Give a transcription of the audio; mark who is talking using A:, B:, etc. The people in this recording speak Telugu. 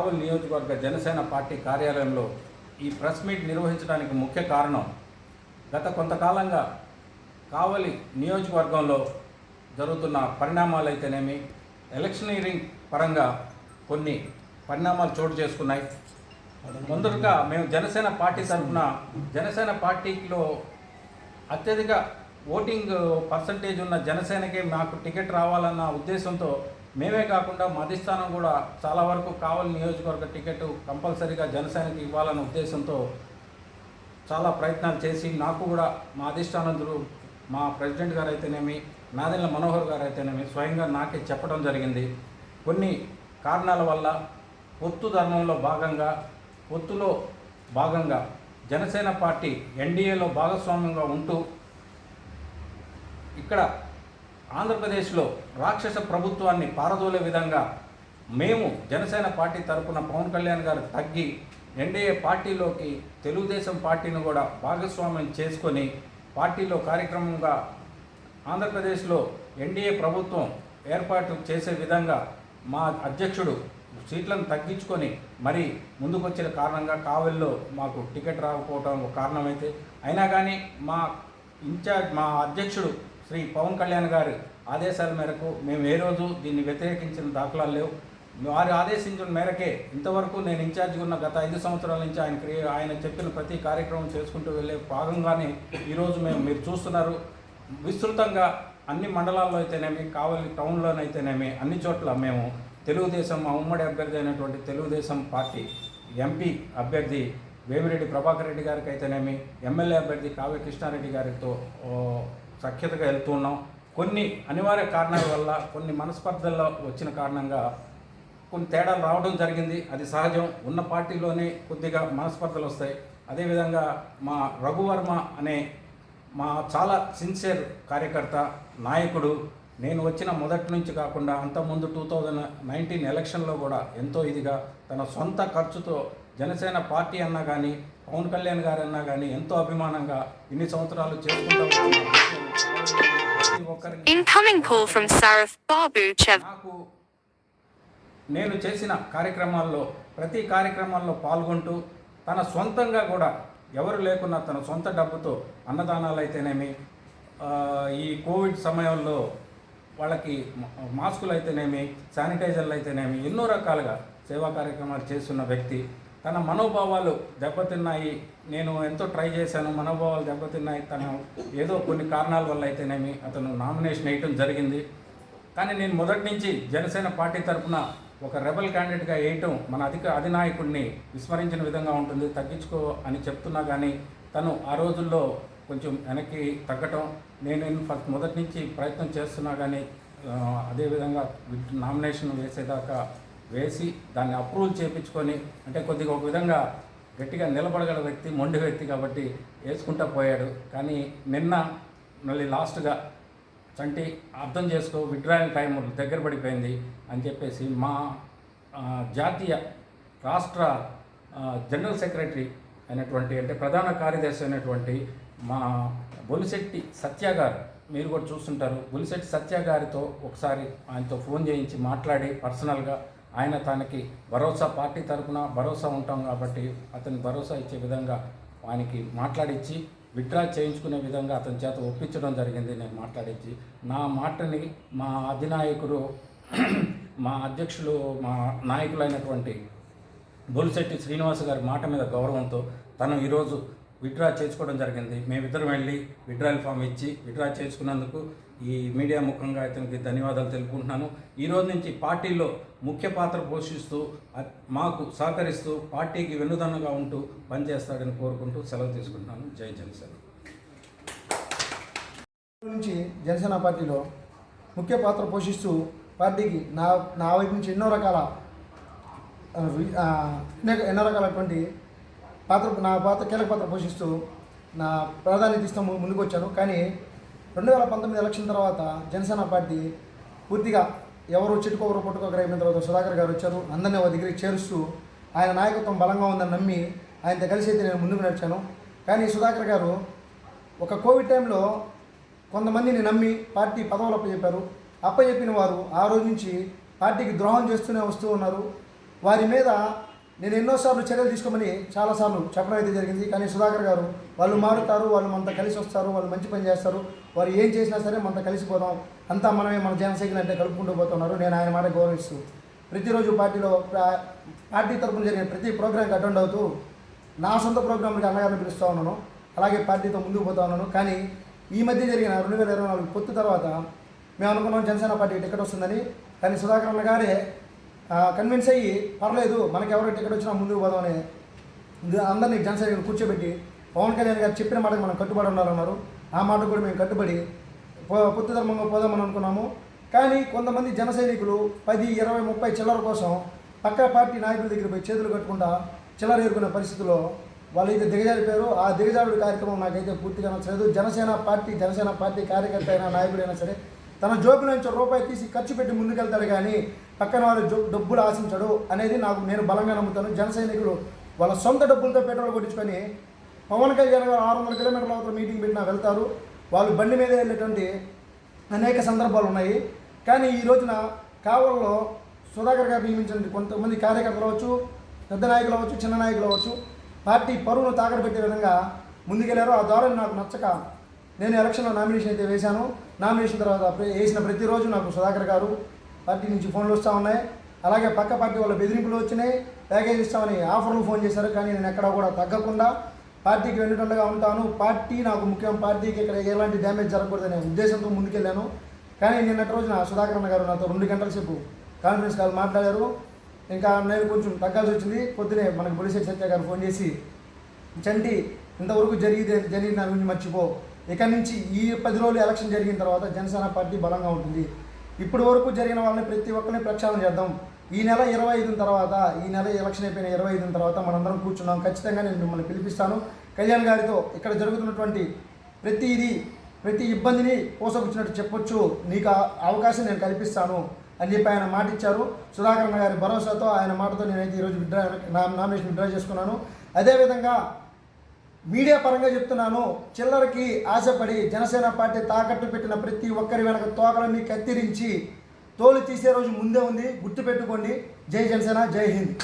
A: కావలి నియోజకవర్గ జనసేన పార్టీ కార్యాలయంలో ఈ ప్రెస్ మీట్ నిర్వహించడానికి ముఖ్య కారణం గత కొంతకాలంగా కావలి నియోజకవర్గంలో జరుగుతున్న పరిణామాలు అయితేనేమి ఎలక్షనీరింగ్ పరంగా కొన్ని పరిణామాలు చోటు చేసుకున్నాయి. ముందుగా మేము జనసేన పార్టీ తరఫున జనసేన పార్టీలో అత్యధిక ఓటింగ్ పర్సంటేజ్ ఉన్న జనసేనకే మాకు టికెట్ రావాలన్న ఉద్దేశంతో మేమే కాకుండా మా అధిష్టానం కూడా చాలా వరకు కావలి నియోజకవర్గ టికెట్ కంపల్సరీగా జనసేనకి ఇవ్వాలన్న ఉద్దేశంతో చాలా ప్రయత్నాలు చేసి నాకు కూడా మా అధిష్టానందులు మా ప్రెసిడెంట్ గారు అయితేనేమి నాదెళ్ల మనోహర్ గారు అయితేనేమి స్వయంగా నాకే చెప్పడం జరిగింది. కొన్ని కారణాల వల్ల పొత్తులో భాగంగా జనసేన పార్టీ ఎన్డీఏలో భాగస్వామ్యంగా ఉంటూ ఇక్కడ ఆంధ్రప్రదేశ్లో రాక్షస ప్రభుత్వాన్ని పారదోలే విధంగా మేము జనసేన పార్టీ తరఫున పవన్ కళ్యాణ్ గారు తగ్గి ఎన్డీఏ పార్టీలోకి తెలుగుదేశం పార్టీని కూడా భాగస్వామ్యం చేసుకొని పార్టీలో కార్యక్రమంగా ఆంధ్రప్రదేశ్లో ఎన్డీఏ ప్రభుత్వం ఏర్పాటు చేసే విధంగా మా అధ్యక్షుడు సీట్లను తగ్గించుకొని మరి ముందుకొచ్చిన కారణంగా కావలిలో మాకు టికెట్ రాకపోవడం ఒక కారణమైతే అయినా కానీ మా అధ్యక్షుడు శ్రీ పవన్ కళ్యాణ్ గారి ఆదేశాల మేరకు మేము ఏ రోజు దీన్ని వ్యతిరేకించిన దాఖలాలు లేవు. వారి ఆదేశించిన మేరకే ఇంతవరకు నేను ఇన్ఛార్జిగా ఉన్న గత 5 సంవత్సరాల నుంచి ఆయన చెప్పిన ప్రతి కార్యక్రమం చేసుకుంటూ వెళ్ళే భాగంగానే ఈరోజు మీరు చూస్తున్నారు. విస్తృతంగా అన్ని మండలాల్లో అయితేనేమి కావలి టౌన్లోనైతేనేమి అన్ని చోట్ల మేము తెలుగుదేశం మా ఉమ్మడి అభ్యర్థి అయినటువంటి తెలుగుదేశం పార్టీ ఎంపీ అభ్యర్థి వేమిరెడ్డి ప్రభాకర్ రెడ్డి గారికి అయితేనేమి ఎమ్మెల్యే అభ్యర్థి కావ్య కృష్ణారెడ్డి గారితో సఖ్యతగా వెళ్తూ ఉన్నాం. కొన్ని అనివార్య కారణాల వల్ల కొన్ని మనస్పర్ధల్లో వచ్చిన కారణంగా కొన్ని తేడాలు రావడం జరిగింది. అది సహజం. ఉన్న పార్టీలోనే కొద్దిగా మనస్పర్ధలు వస్తాయి. అదేవిధంగా మా రఘువర్మ అనే మా చాలా సిన్సియర్ కార్యకర్త నాయకుడు నేను వచ్చిన మొదటి నుంచి కాకుండా అంతకుముందు 2019 ఎలక్షన్లో కూడా ఎంతో ఇదిగా తన సొంత ఖర్చుతో జనసేన పార్టీ అన్నా కానీ పవన్ కళ్యాణ్ గారు అన్నా కానీ ఎంతో అభిమానంగా ఇన్ని సంవత్సరాలు చేసుకుంటూ నాకు నేను చేసిన కార్యక్రమాల్లో ప్రతి కార్యక్రమాల్లో పాల్గొంటూ తన సొంతంగా కూడా ఎవరు లేకున్నా తన సొంత డబ్బుతో అన్నదానాలు అయితేనేమి ఈ కోవిడ్ సమయంలో వాళ్ళకి మాస్కులు అయితేనేమి శానిటైజర్లు అయితేనేమి ఎన్నో రకాలుగా సేవా కార్యక్రమాలు చేస్తున్న వ్యక్తి. తన మనోభావాలు దెబ్బతిన్నాయి, నేను ఎంతో ట్రై చేశాను, మనోభావాలు దెబ్బతిన్నాయి, తను ఏదో కొన్ని కారణాల వల్ల అయితేనేమి అతను నామినేషన్ వేయటం జరిగింది. కానీ నేను మొదటి నుంచి జనసేన పార్టీ తరఫున ఒక రెబల్ క్యాండిడేట్గా వేయటం మన అధినాయకుడిని విస్మరించిన విధంగా ఉంటుంది. తగ్గించుకో అని చెప్తున్నా కానీ తను ఆ రోజుల్లో కొంచెం వెనక్కి తగ్గటం నేను మొదటి నుంచి ప్రయత్నం చేస్తున్నా కానీ అదేవిధంగా నామినేషన్ వేసేదాకా వేసి దాన్ని అప్రూవల్ చేయించుకొని అంటే కొద్దిగా ఒక విధంగా గట్టిగా నిలబడగల వ్యక్తి, మొండి వ్యక్తి కాబట్టి వేసుకుంటా పోయాడు. కానీ నిన్న మళ్ళీ లాస్ట్గా చంటి అర్థం చేసుకో విత్డ్రాయల్ టైం దగ్గర పడిపోయింది అని చెప్పేసి మా జాతీయ రాష్ట్ర జనరల్ సెక్రటరీ అయినటువంటి అంటే ప్రధాన కార్యదర్శి అయినటువంటి మా బొలిశెట్టి సత్య గారు, మీరు కూడా చూస్తుంటారు, బొలిశెట్టి సత్య గారితో ఒకసారి ఆయనతో ఫోన్ చేయించి మాట్లాడి పర్సనల్గా ఆయన తనకి భరోసా పార్టీ తరఫున భరోసా ఉంటాం కాబట్టి అతని భరోసా ఇచ్చే విధంగా ఆయనకి మాట్లాడించి విత్డ్రా చేయించుకునే విధంగా అతని చేత ఒప్పించడం జరిగింది. నేను మాట్లాడించి నా మాటని మా అధినాయకుడు మా అధ్యక్షులు మా నాయకులైనటువంటి బొలిశెట్టి శ్రీనివాస్ గారి మాట మీద గౌరవంతో తను ఈరోజు విత్డ్రా చేసుకోవడం జరిగింది. మేమిద్దరం వెళ్ళి విత్డ్రాయల్ ఫామ్ ఇచ్చి విత్డ్రా చేసుకున్నందుకు ఈ మీడియా ముఖంగా అతనికి ధన్యవాదాలు తెలుపుకుంటున్నాను. ఈరోజు నుంచి పార్టీలో ముఖ్య పాత్ర పోషిస్తూ మాకు సహకరిస్తూ పార్టీకి వెన్నుదన్నుగా ఉంటూ పనిచేస్తాడని కోరుకుంటూ సెలవు తీసుకుంటున్నాను. జై జనసేన.
B: నుంచి జనసేన పార్టీలో ముఖ్య పాత్ర పోషిస్తూ పార్టీకి నా వైపు నుంచి ఎన్నో రకాలైనటువంటి నా పాత్ర కీలక పాత్ర పోషిస్తూ నా ప్రాధాన్యత ఇస్తూ ముందుకు వచ్చాను. కానీ 2019 ఎలక్షన్ తర్వాత జనసేన పార్టీ పూర్తిగా ఎవరు చిట్టుకోకరు పుట్టుకోకరు అయిన తర్వాత సుధాకర్ గారు వచ్చారు. అందరినీ ఒక దగ్గరికి చేరుస్తూ ఆయన నాయకత్వం బలంగా ఉందని నమ్మి ఆయనతో కలిసి అయితే నేను ముందుకు నడిచాను. కానీ సుధాకర్ గారు ఒక కోవిడ్ టైంలో కొంతమందిని నమ్మి పార్టీ పదవులు అప్పచెప్పారు. అప్పచెప్పిన వారు ఆ రోజు నుంచి పార్టీకి ద్రోహం చేస్తూనే వస్తూ ఉన్నారు. వారి మీద నేను ఎన్నోసార్లు చర్యలు తీసుకోమని చాలాసార్లు చెప్పడం అయితే జరిగింది. కానీ సుధాకర్ గారు వాళ్ళు మారుతారు, వాళ్ళు మనతో కలిసి వస్తారు, వాళ్ళు మంచి పని చేస్తారు, వారు ఏం చేసినా సరే మనతో కలిసిపోదాం, అంతా మనమే మన జనసైకిల్ అంటే కలుపుకుంటూ పోతున్నారు. నేను ఆయన మాట గౌరవిస్తూ ప్రతిరోజు పార్టీ తరపున జరిగిన ప్రతి ప్రోగ్రాంకి అటెండ్ అవుతూ నా సొంత ప్రోగ్రాంకి అన్నగారిని పిలుస్తూ ఉన్నాను. అలాగే పార్టీతో ముందుకు పోతా ఉన్నాను. కానీ ఈ మధ్య జరిగిన 2024 పొత్తు తర్వాత మేము అనుకున్నాం జనసేన పార్టీకి టికెట్ వస్తుందని. కానీ సుధాకర్ అన్న గారే కన్విన్స్ అయ్యి పర్లేదు మనకి ఎవరికి టికెట్ వచ్చినా ముందుకు పోదామని అందరినీ జనసైనికులు కూర్చోబెట్టి పవన్ కళ్యాణ్ గారు చెప్పిన మాటకు మనం కట్టుబడి ఉండాలన్నారు. ఆ మాటకు కూడా మేము కట్టుబడి పొత్తు ధర్మంగా పోదామని అనుకున్నాము. కానీ కొంతమంది జన సైనికులు 10, 20, 30 చిల్లర కోసం పక్క పార్టీ నాయకుల దగ్గర పోయి చేతులు కట్టుకుంటా చిల్లర ఏరుకునే పరిస్థితుల్లో వాళ్ళైతే దిగజారిపోయారు. ఆ దిగజారుడు కార్యక్రమం నాకైతే పూర్తిగా నచ్చలేదు. జనసేన పార్టీ కార్యకర్త అయినా నాయకుడైనా సరే తన జోబుల నుంచి రూపాయి తీసి ఖర్చు పెట్టి ముందుకెళ్తాడు కానీ పక్కన వారి డబ్బులు ఆశించడు అనేది నేను బలంగా నమ్ముతాను. జన సైనికులు వాళ్ళ సొంత డబ్బులతో పెట్రోల్ కొట్టించుకొని పవన్ కళ్యాణ్ గారు 600 కిలోమీటర్ల అవతల మీటింగ్ పెట్టినా వెళ్తారు. వాళ్ళు బండి మీద వెళ్ళేటువంటి అనేక సందర్భాలు ఉన్నాయి. కానీ ఈ రోజున కావల్లో సుధాకర్ గారు నియమించిన కొంతమంది కార్యకర్తలు అవ్వచ్చు, పెద్ద నాయకులు అవ్వచ్చు, చిన్న నాయకులు అవ్వచ్చు, పార్టీ పరువును తాకట్టు పెట్టే విధంగా ముందుకెళ్లారు. ఆ ద్వారా నాకు నచ్చక నేను ఎలక్షన్లో నామినేషన్ అయితే వేశాను. నామినేషన్ తర్వాత వేసిన ప్రతిరోజు నాకు సుధాకర్ గారు పార్టీ నుంచి ఫోన్లు వస్తూ ఉన్నాయి. అలాగే పక్క పార్టీ వాళ్ళ బెదిరింపులు వచ్చినాయి, ప్యాకేజ్ ఇస్తామని ఆఫర్లు ఫోన్ చేశారు. కానీ నేను ఎక్కడా కూడా తగ్గకుండా పార్టీకి వెన్నుటండగా ఉంటాను. పార్టీ నాకు ముఖ్యం, పార్టీకి ఇక్కడ ఎలాంటి డ్యామేజ్ జరగకూడదనే ఉద్దేశంతో ముందుకెళ్ళాను. కానీ నిన్నటి రోజున సుధాకర్ అన్న గారు నాతో 2 గంటల సేపు కాన్ఫరెన్స్ కాల్ మాట్లాడారు. ఇంకా నేను కొంచెం తగ్గాల్సి వచ్చింది. పొద్దునే మనకు బొలిశెట్టి సత్య గారు ఫోన్ చేసి, చంటి ఇంతవరకు జరిగిన దాని గురించి మర్చిపో, ఇక నుంచి ఈ 10 రోజులు ఎలక్షన్ జరిగిన తర్వాత జనసేన పార్టీ బలంగా ఉంటుంది. ఇప్పటి వరకు జరిగిన వాళ్ళని ప్రతి ఒక్కరిని ప్రక్షాళన చేద్దాం. ఈ నెల 25 తర్వాత, ఈ నెల ఎలక్షన్ అయిపోయిన 25 తర్వాత మనందరం కూర్చున్నాం. ఖచ్చితంగా నేను మిమ్మల్ని పిలిపిస్తాను. కళ్యాణ్ గారితో ఇక్కడ జరుగుతున్నటువంటి ప్రతి ఇబ్బందిని పోసపుచ్చినట్టు చెప్పొచ్చు, నీకు అవకాశం నేను కల్పిస్తాను అని చెప్పి ఆయన మాట ఇచ్చారు. సుధాకర్ అన్న గారి భరోసాతో ఆయన మాటతో నేనైతే ఈరోజు నామినేషన్ విత్డ్రా చేసుకున్నాను. అదేవిధంగా మీడియా పరంగా చెప్తున్నాను, చిల్లరకి ఆశపడి జనసేన పార్టీ తాకట్టు పెట్టిన ప్రతి ఒక్కరి వెనక తోకలన్నీ కత్తిరించి తోలు తీసే రోజు ముందే ఉంది. గుర్తుపెట్టుకోండి. జై జనసేన, జై హింద్.